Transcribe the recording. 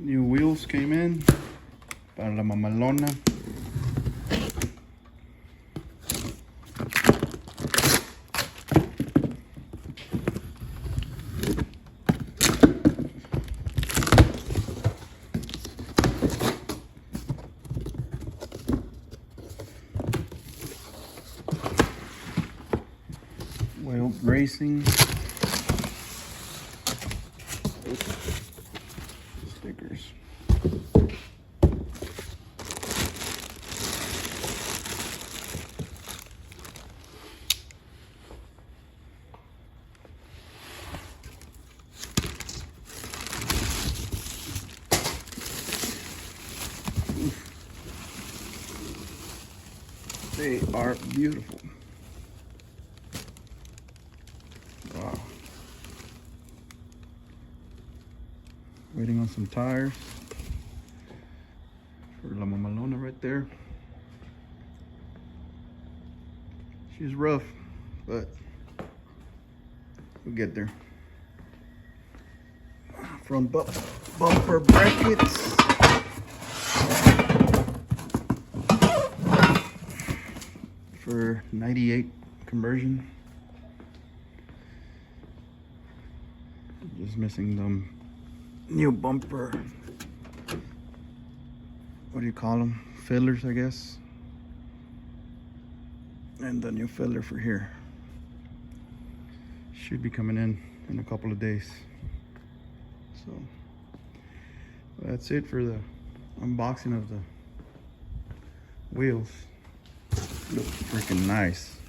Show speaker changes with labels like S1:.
S1: New wheels came in para la mamalona. Weld Racing. Stickers. They are beautiful. Wow. Waiting on some tires for La Mamalona right there. She's rough, but we'll get there. Front bumper brackets. For 98 conversion. Just missing them new bumper, what do you call them, fillers, I guess, and the new filler for here should be coming in a couple of days. So that's it for the unboxing of the wheels. Look freaking nice.